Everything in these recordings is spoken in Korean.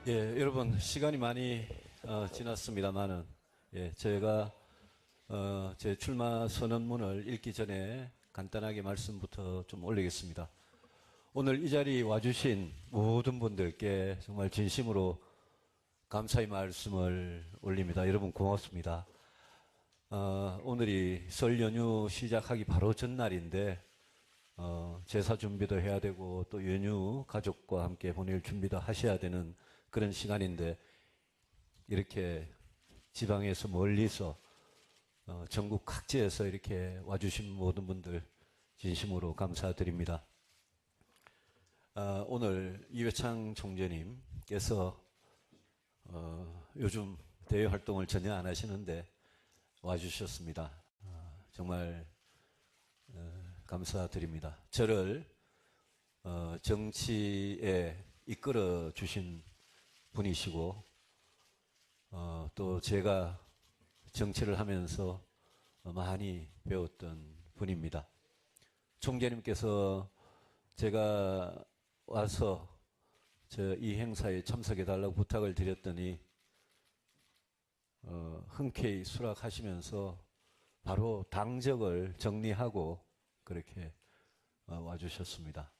예, 여러분 시간이 많이 지났습니다만은 제가 제 출마 선언문을 읽기 전에 간단하게 말씀부터 좀 올리겠습니다. 오늘 이 자리에 와주신 모든 분들께 정말 진심으로 감사의 말씀을 올립니다. 여러분 고맙습니다. 오늘이 설 연휴 시작하기 바로 전날인데 제사 준비도 해야 되고 또 연휴 가족과 함께 보낼 준비도 하셔야 되는 그런 시간인데 이렇게 지방에서 멀리서 전국 각지에서 이렇게 와주신 모든 분들 진심으로 감사드립니다. 오늘 이회창 총재님께서 요즘 대외 활동을 전혀 안 하시는데 와주셨습니다. 정말 감사드립니다. 저를 정치에 이끌어 주신 분이시고 또 제가 정치를 하면서 많이 배웠던 분입니다. 총재님께서 제가 와서 이 행사에 참석해 달라고 부탁을 드렸더니 흔쾌히 수락하시면서 바로 당적을 정리하고 그렇게 와주셨습니다.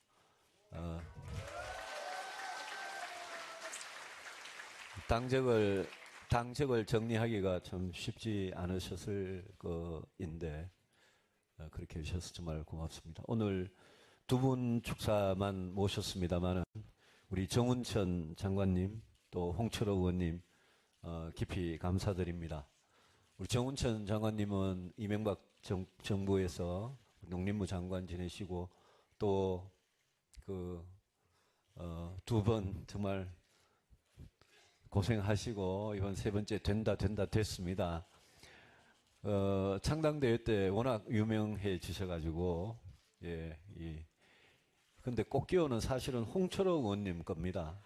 당적을 정리하기가 참 쉽지 않으셨을 거인데 그렇게 해주셔서 정말 고맙습니다. 오늘 두 분 축사만 모셨습니다만은 우리 정운천 장관님 또 홍철호 의원님 깊이 감사드립니다. 우리 정운천 장관님은 이명박 정부에서 농림부 장관 지내시고 또 두 번 정말 고생하시고 이번 세 번째 된다 됐습니다. 창당대회 때 워낙 유명해지셔가지고 근데 꽃기호는 사실은 홍철호 의원님 겁니다.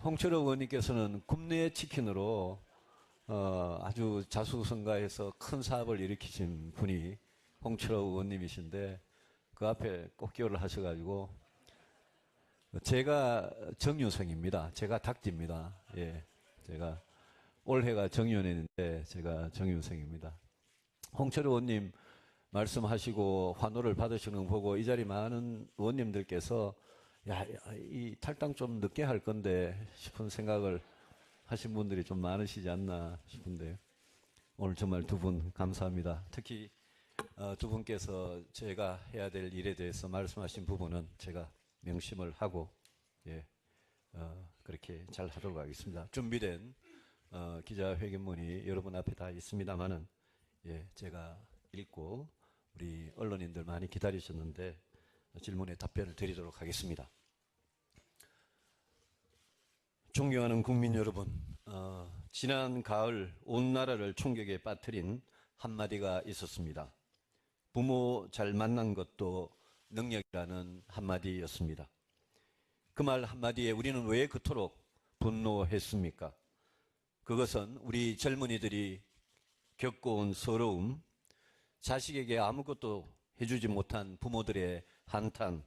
홍철호 의원님께서는 굽네 치킨으로 아주 자수성가해서 큰 사업을 일으키신 분이 홍철호 의원님이신데 그 앞에 꽃기호를 하셔가지고 제가 정유생입니다. 제가 닭띠입니다. 제가 올해가 정유년인데 제가 정유생입니다. 홍철호 의원님 말씀하시고 환호를 받으시는 거 보고 이 자리 많은 의원님들께서 이 탈당 좀 늦게 할 건데 싶은 생각을 하신 분들이 좀 많으시지 않나 싶은데요. 오늘 정말 두 분 감사합니다. 특히 두 분께서 제가 해야 될 일에 대해서 말씀하신 부분은 제가 명심을 하고 그렇게 잘 하도록 하겠습니다. 준비된 기자회견문이 여러분 앞에 다 있습니다만은 제가 읽고 우리 언론인들 많이 기다리셨는데 질문에 답변을 드리도록 하겠습니다. 존경하는 국민 여러분, 지난 가을 온 나라를 충격에 빠뜨린 한마디가 있었습니다. 부모 잘 만난 것도 능력이라는 한마디였습니다. 그 말 한마디에 우리는 왜 그토록 분노했습니까? 그것은 우리 젊은이들이 겪어온 서러움, 자식에게 아무것도 해주지 못한 부모들의 한탄,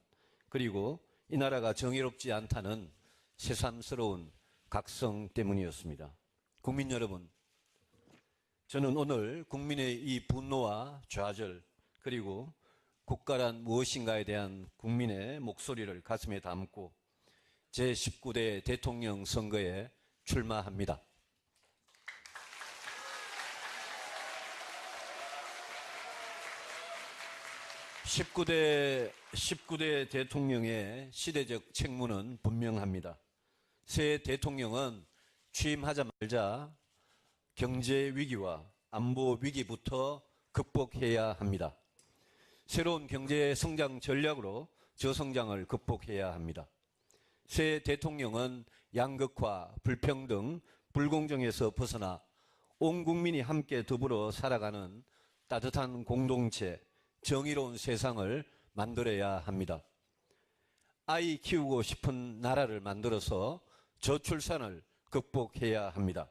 그리고 이 나라가 정의롭지 않다는 새삼스러운 각성 때문이었습니다. 국민 여러분, 저는 오늘 국민의 이 분노와 좌절, 그리고 국가란 무엇인가에 대한 국민의 목소리를 가슴에 담고 제19대 대통령 선거에 출마합니다. 19대 대통령의 시대적 책무는 분명합니다. 새 대통령은 취임하자마자 경제 위기와 안보 위기부터 극복해야 합니다. 새로운 경제 성장 전략으로 저성장을 극복해야 합니다. 새 대통령은 양극화, 불평등, 불공정에서 벗어나 온 국민이 함께 더불어 살아가는 따뜻한 공동체, 정의로운 세상을 만들어야 합니다. 아이 키우고 싶은 나라를 만들어서 저출산을 극복해야 합니다.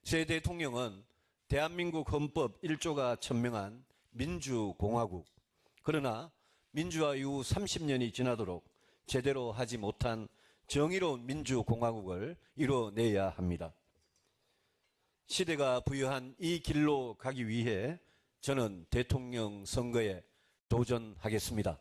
새 대통령은 대한민국 헌법 1조가 천명한 민주공화국, 그러나 민주화 이후 30년이 지나도록 제대로 하지 못한 정의로운 민주공화국을 이뤄내야 합니다. 시대가 부여한 이 길로 가기 위해 저는 대통령 선거에 도전하겠습니다.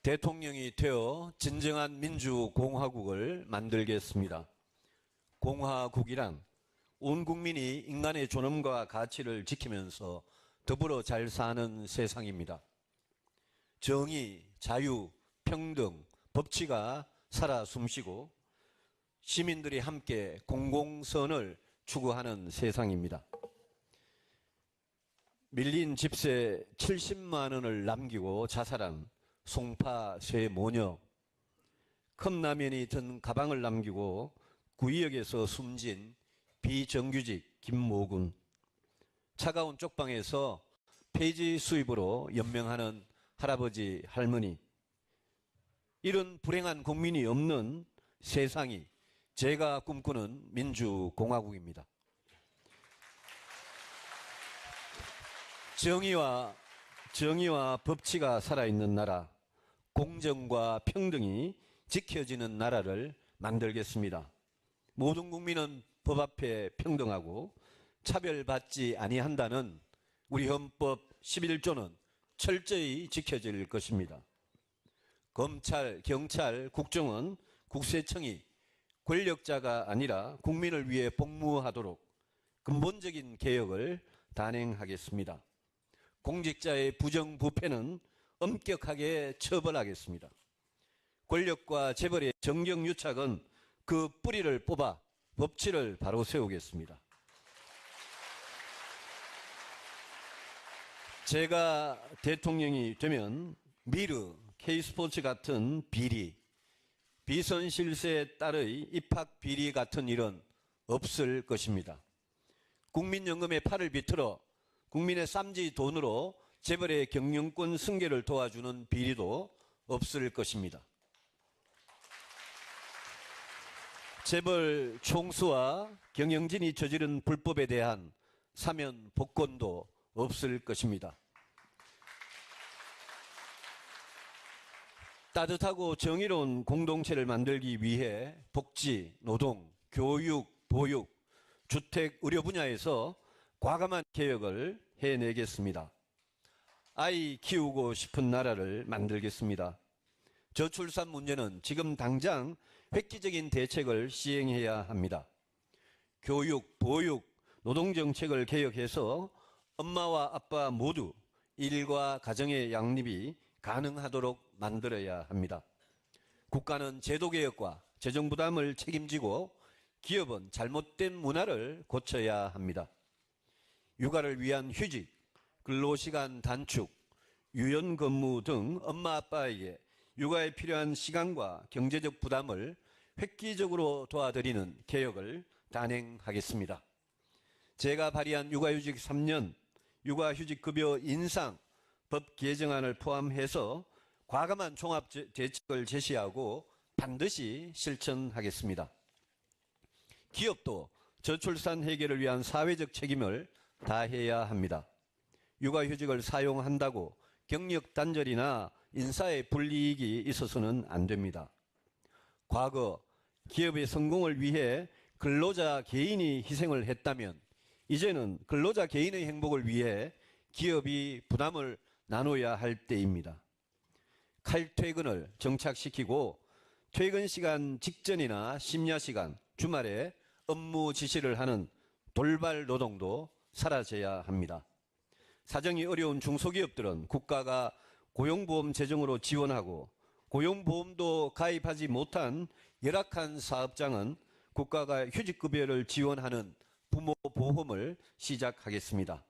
대통령이 되어 진정한 민주공화국을 만들겠습니다. 공화국이란 온 국민이 인간의 존엄과 가치를 지키면서 더불어 잘 사는 세상입니다. 정의, 자유, 평등, 법치가 살아 숨쉬고 시민들이 함께 공공선을 추구하는 세상입니다. 밀린 집세 70만 원을 남기고 자살한 송파 세 모녀, 컵라면이 든 가방을 남기고 구의역에서 숨진 비정규직 김모군, 차가운 쪽방에서 폐지 수입으로 연명하는 할아버지 할머니, 이런 불행한 국민이 없는 세상이 제가 꿈꾸는 민주공화국입니다. 정의와 법치가 살아있는 나라, 공정과 평등이 지켜지는 나라를 만들겠습니다. 모든 국민은 법 앞에 평등하고 차별받지 아니한다는 우리 헌법 11조는 철저히 지켜질 것입니다. 검찰, 경찰, 국정원, 국세청이 권력자가 아니라 국민을 위해 복무하도록 근본적인 개혁을 단행하겠습니다. 공직자의 부정부패는 엄격하게 처벌하겠습니다. 권력과 재벌의 정경유착은 그 뿌리를 뽑아 법치를 바로 세우겠습니다. 제가 대통령이 되면 미르, K스포츠 같은 비리, 비선실세 딸의 입학 비리 같은 일은 없을 것입니다. 국민연금의 팔을 비틀어 국민의 쌈지 돈으로 재벌의 경영권 승계를 도와주는 비리도 없을 것입니다. 재벌 총수와 경영진이 저지른 불법에 대한 사면 복권도 없을 것입니다. 따뜻하고 정의로운 공동체를 만들기 위해 복지, 노동, 교육, 보육, 주택, 의료 분야에서 과감한 개혁을 해내겠습니다. 아이 키우고 싶은 나라를 만들겠습니다. 저출산 문제는 지금 당장 획기적인 대책을 시행해야 합니다. 교육, 보육, 노동정책을 개혁해서 엄마와 아빠 모두 일과 가정의 양립이 가능하도록 만들어야 합니다. 국가는 제도개혁과 재정부담을 책임지고 기업은 잘못된 문화를 고쳐야 합니다. 육아를 위한 휴직, 근로시간 단축, 유연근무 등 엄마 아빠에게 육아에 필요한 시간과 경제적 부담을 획기적으로 도와드리는 개혁을 단행하겠습니다. 제가 발의한 육아휴직 3년, 육아휴직급여 인상, 법 개정안을 포함해서 과감한 종합 대책을 제시하고 반드시 실천하겠습니다. 기업도 저출산 해결을 위한 사회적 책임을 다해야 합니다. 육아휴직을 사용한다고 경력 단절이나 인사의 불이익이 있어서는 안 됩니다. 과거 기업의 성공을 위해 근로자 개인이 희생을 했다면 이제는 근로자 개인의 행복을 위해 기업이 부담을 나눠야 할 때입니다. 칼퇴근을 정착시키고 퇴근 시간 직전이나 심야 시간, 주말에 업무 지시를 하는 돌발 노동도 사라져야 합니다. 사정이 어려운 중소기업들은 국가가 고용보험 재정으로 지원하고 고용보험도 가입하지 못한 열악한 사업장은 국가가 휴직급여를 지원하는 부모보험을 시작하겠습니다.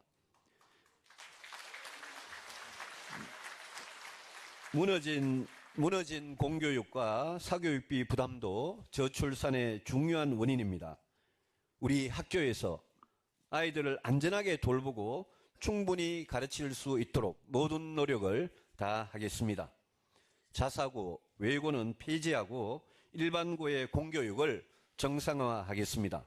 무너진 공교육과 사교육비 부담도 저출산의 중요한 원인입니다. 우리 학교에서 아이들을 안전하게 돌보고 충분히 가르칠 수 있도록 모든 노력을 다하겠습니다. 자사고, 외고는 폐지하고 일반고의 공교육을 정상화하겠습니다.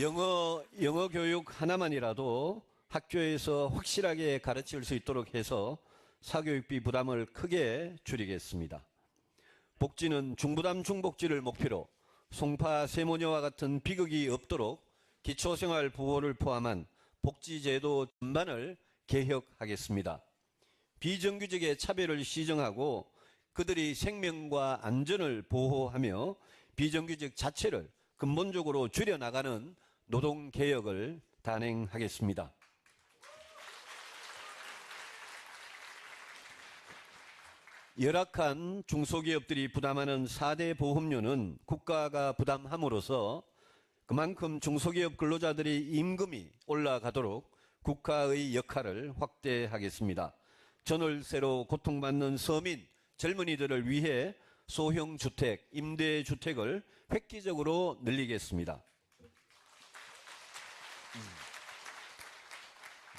영어 교육 하나만이라도 학교에서 확실하게 가르칠 수 있도록 해서 사교육비 부담을 크게 줄이겠습니다. 복지는 중부담 중복지를 목표로 송파 세모녀와 같은 비극이 없도록 기초생활 보호를 포함한 복지제도 전반을 개혁하겠습니다. 비정규직의 차별을 시정하고 그들의 생명과 안전을 보호하며 비정규직 자체를 근본적으로 줄여나가는 노동개혁을 단행하겠습니다. 열악한 중소기업들이 부담하는 4대 보험료는 국가가 부담함으로써 그만큼 중소기업 근로자들의 임금이 올라가도록 국가의 역할을 확대하겠습니다. 전월세로 고통받는 서민, 젊은이들을 위해 소형주택, 임대주택을 획기적으로 늘리겠습니다.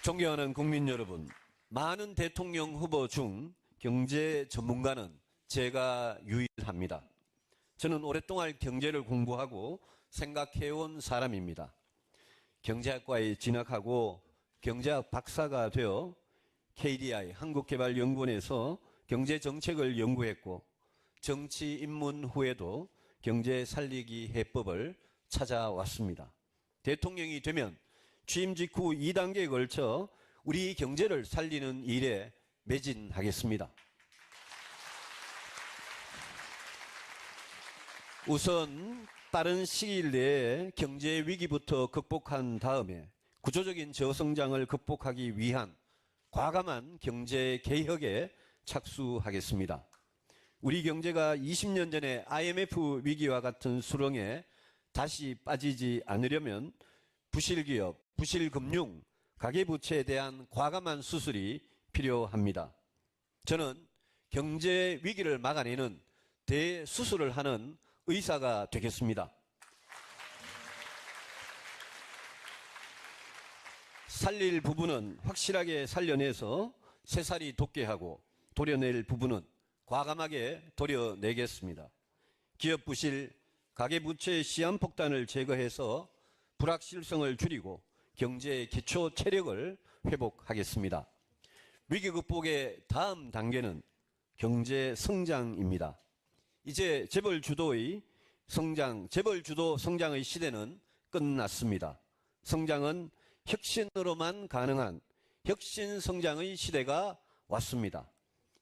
존경하는 국민 여러분, 많은 대통령 후보 중 경제 전문가는 제가 유일합니다. 저는 오랫동안 경제를 공부하고 생각해온 사람입니다. 경제학과에 진학하고 경제학 박사가 되어 KDI 한국개발연구원에서 경제정책을 연구했고 정치 입문 후에도 경제 살리기 해법을 찾아왔습니다. 대통령이 되면 취임 직후 2단계에 걸쳐 우리 경제를 살리는 일에 매진하겠습니다. 우선 빠른 시일 내에 경제 위기부터 극복한 다음에 구조적인 저성장을 극복하기 위한 과감한 경제 개혁에 착수하겠습니다. 우리 경제가 20년 전에 IMF 위기와 같은 수렁에 다시 빠지지 않으려면 부실기업, 부실금융, 가계부채에 대한 과감한 수술이 필요합니다. 저는 경제 위기를 막아내는 대수술을 하는 의사가 되겠습니다. 살릴 부분은 확실하게 살려내서 새살이 돋게 하고 도려낼 부분은 과감하게 도려내겠습니다. 기업 부실, 가계부채 시한폭탄을 제거해서 불확실성을 줄이고 경제의 기초 체력을 회복하겠습니다. 위기 극복의 다음 단계는 경제 성장입니다. 이제 재벌 주도의 재벌 주도 성장의 시대는 끝났습니다. 성장은 혁신으로만 가능한 혁신 성장의 시대가 왔습니다.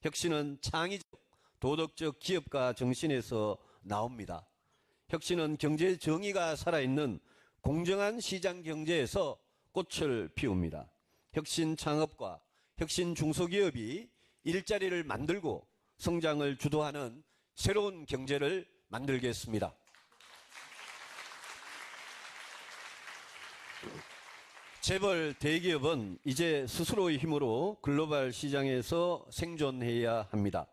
혁신은 창의적, 도덕적 기업가 정신에서 나옵니다. 혁신은 경제 정의가 살아있는 공정한 시장 경제에서 꽃을 피웁니다. 혁신 창업과 혁신 중소기업이 일자리를 만들고 성장을 주도하는 새로운 경제를 만들겠습니다. 재벌 대기업은 이제 스스로의 힘으로 글로벌 시장에서 생존해야 합니다.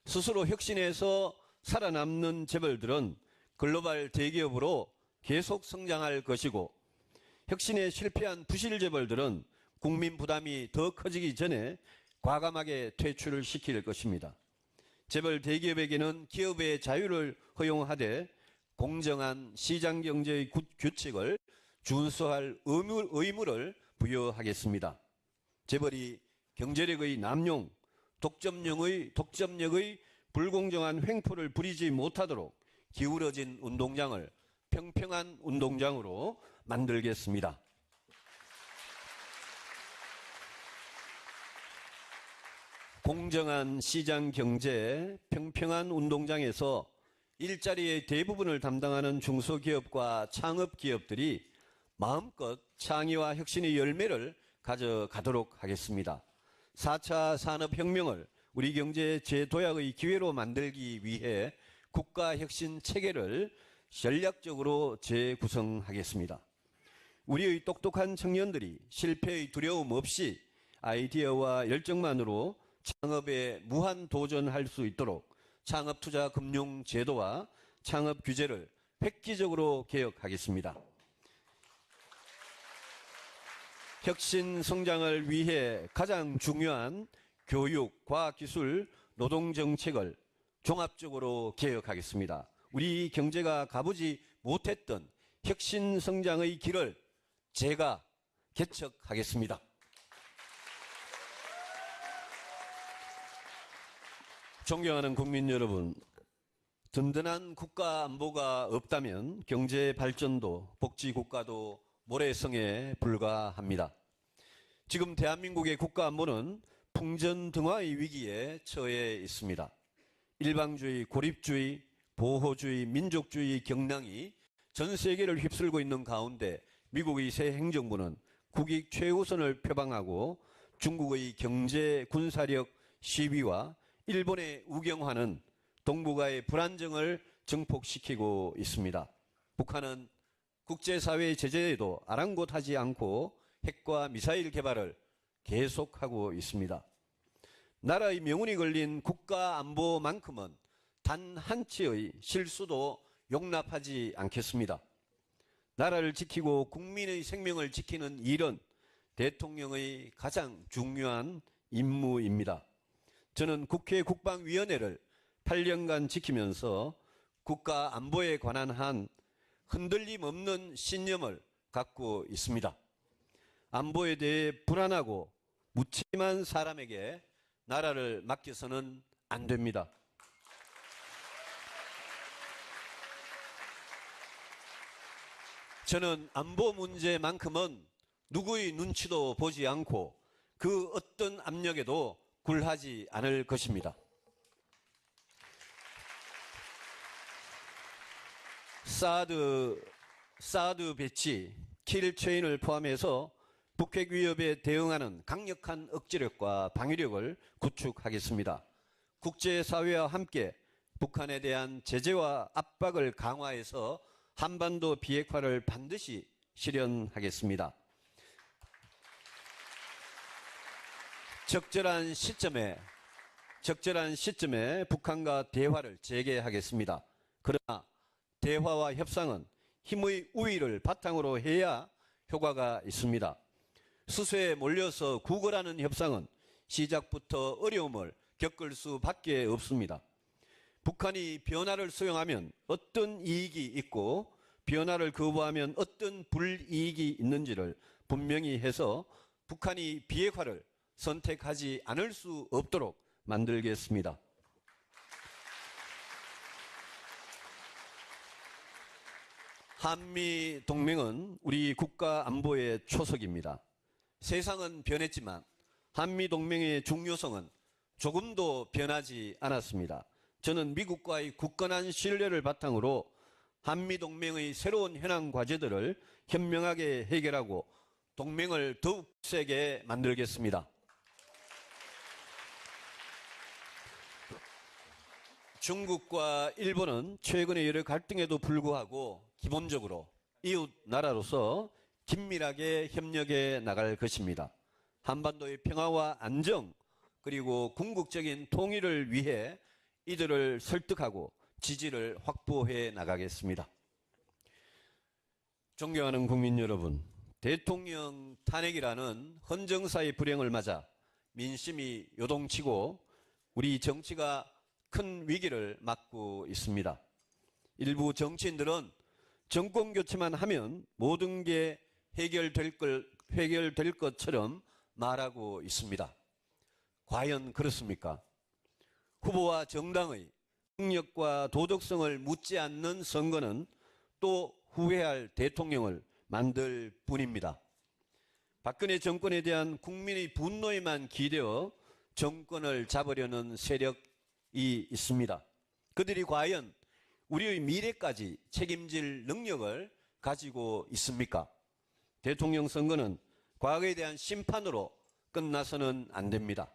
스스로 혁신해서 살아남는 재벌들은 글로벌 대기업으로 계속 성장할 것이고 혁신에 실패한 부실 재벌들은 국민 부담이 더 커지기 전에 과감하게 퇴출을 시킬 것입니다. 재벌 대기업에게는 기업의 자유를 허용하되 공정한 시장 경제의 규칙을 준수할 의무를 부여하겠습니다. 재벌이 경제력의 남용, 독점력의 불공정한 횡포를 부리지 못하도록 기울어진 운동장을 평평한 운동장으로 만들겠습니다. 공정한 시장 경제, 평평한 운동장에서 일자리의 대부분을 담당하는 중소기업과 창업기업들이 마음껏 창의와 혁신의 열매를 가져가도록 하겠습니다. 4차 산업혁명을 우리 경제의 재도약의 기회로 만들기 위해 국가혁신 체계를 전략적으로 재구성하겠습니다. 우리의 똑똑한 청년들이 실패의 두려움 없이 아이디어와 열정만으로 창업에 무한 도전할 수 있도록 창업투자금융제도와 창업규제를 획기적으로 개혁하겠습니다. 혁신 성장을 위해 가장 중요한 교육, 과학기술, 노동정책을 종합적으로 개혁하겠습니다. 우리 경제가 가보지 못했던 혁신 성장의 길을 제가 개척하겠습니다. 존경하는 국민 여러분, 든든한 국가 안보가 없다면 경제 발전도 복지 국가도 모래성에 불과합니다. 지금 대한민국의 국가 안보는 풍전등화의 위기에 처해 있습니다. 일방주의, 고립주의, 보호주의, 민족주의 경랑이 전 세계를 휩쓸고 있는 가운데 미국의 새 행정부는 국익 최우선을 표방하고 중국의 경제 군사력 시위와 일본의 우경화는 동북아의 불안정을 증폭시키고 있습니다. 북한은 국제사회의 제재에도 아랑곳하지 않고 핵과 미사일 개발을 계속하고 있습니다. 나라의 명운이 걸린 국가안보만큼은 단 한치의 실수도 용납하지 않겠습니다. 나라를 지키고 국민의 생명을 지키는 일은 대통령의 가장 중요한 임무입니다. 저는 국회 국방위원회를 8년간 지키면서 국가안보에 관한 한 흔들림 없는 신념을 갖고 있습니다. 안보에 대해 불안하고 무책임한 사람에게 나라를 맡겨서는 안 됩니다. 저는 안보 문제만큼은 누구의 눈치도 보지 않고 그 어떤 압력에도 굴하지 않을 것입니다. 사드 배치, 킬체인을 포함해서 북핵 위협에 대응하는 강력한 억지력과 방위력을 구축하겠습니다. 국제사회와 함께 북한에 대한 제재와 압박을 강화해서 한반도 비핵화를 반드시 실현하겠습니다. 적절한 시점에 북한과 대화를 재개하겠습니다. 그러나 대화와 협상은 힘의 우위를 바탕으로 해야 효과가 있습니다. 수세에 몰려서 구걸하는 협상은 시작부터 어려움을 겪을 수밖에 없습니다. 북한이 변화를 수용하면 어떤 이익이 있고 변화를 거부하면 어떤 불이익이 있는지를 분명히 해서 북한이 비핵화를 선택하지 않을 수 없도록 만들겠습니다. 한미 동맹은 우리 국가 안보의 초석입니다. 세상은 변했지만 한미 동맹의 중요성은 조금도 변하지 않았습니다. 저는 미국과의 굳건한 신뢰를 바탕으로 한미 동맹의 새로운 현안 과제들을 현명하게 해결하고 동맹을 더욱 세게 만들겠습니다. 중국과 일본은 최근의 여러 갈등에도 불구하고 기본적으로 이웃 나라로서 긴밀하게 협력해 나갈 것입니다. 한반도의 평화와 안정 그리고 궁극적인 통일을 위해 이들을 설득하고 지지를 확보해 나가겠습니다. 존경하는 국민 여러분, 대통령 탄핵이라는 헌정사의 불행을 맞아 민심이 요동치고 우리 정치가 큰 위기를 맞고 있습니다. 일부 정치인들은 정권 교체만 하면 모든 게 해결될 것처럼 말하고 있습니다. 과연 그렇습니까? 후보와 정당의 능력과 도덕성을 묻지 않는 선거는 또 후회할 대통령을 만들 뿐입니다. 박근혜 정권에 대한 국민의 분노에만 기대어 정권을 잡으려는 세력이 있습니다. 그들이 과연 우리의 미래까지 책임질 능력을 가지고 있습니까? 대통령 선거는 과거에 대한 심판으로 끝나서는 안 됩니다.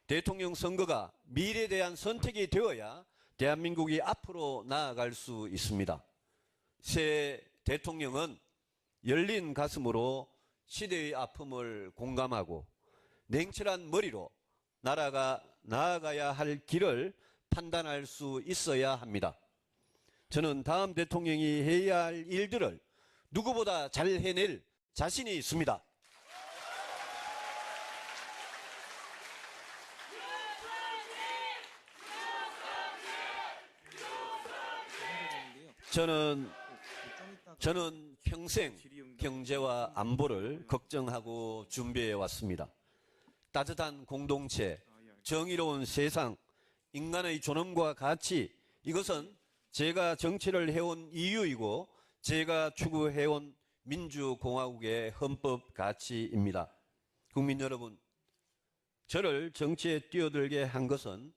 대통령 선거가 미래에 대한 선택이 되어야 대한민국이 앞으로 나아갈 수 있습니다. 새 대통령은 열린 가슴으로 시대의 아픔을 공감하고 냉철한 머리로 나라가 나아가야 할 길을 판단할 수 있어야 합니다. 저는 다음 대통령이 해야 할 일들을 누구보다 잘 해낼 자신이 있습니다. 저는 저는 평생 경제와 안보를 걱정하고 준비해 왔습니다. 따뜻한 공동체, 정의로운 세상, 인간의 존엄과 가치, 이것은 제가 정치를 해온 이유이고 제가 추구해온 민주공화국의 헌법 가치입니다. 국민 여러분, 저를 정치에 뛰어들게 한 것은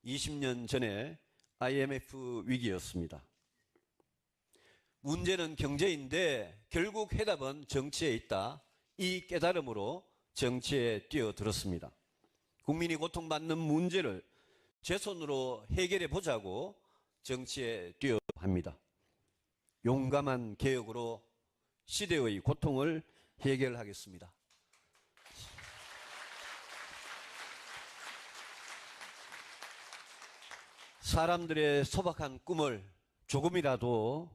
20년 전에 IMF 위기였습니다. 문제는 경제인데 결국 해답은 정치에 있다. 이 깨달음으로 정치에 뛰어들었습니다. 국민이 고통받는 문제를 제 손으로 해결해 보자고 정치에 뛰어합니다. 용감한 개혁으로 시대의 고통을 해결하겠습니다. 사람들의 소박한 꿈을 조금이라도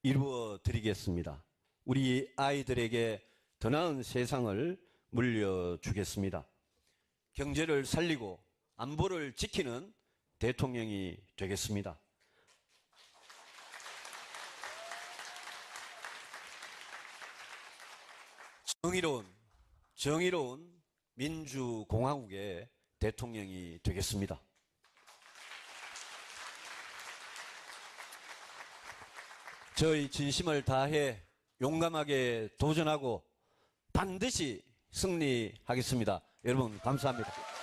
이루어 드리겠습니다. 우리 아이들에게 더 나은 세상을 물려주겠습니다. 경제를 살리고 안보를 지키는 대통령이 되겠습니다. 정의로운 민주공화국의 대통령이 되겠습니다. 저의 진심을 다해 용감하게 도전하고 반드시 승리하겠습니다. 여러분 감사합니다.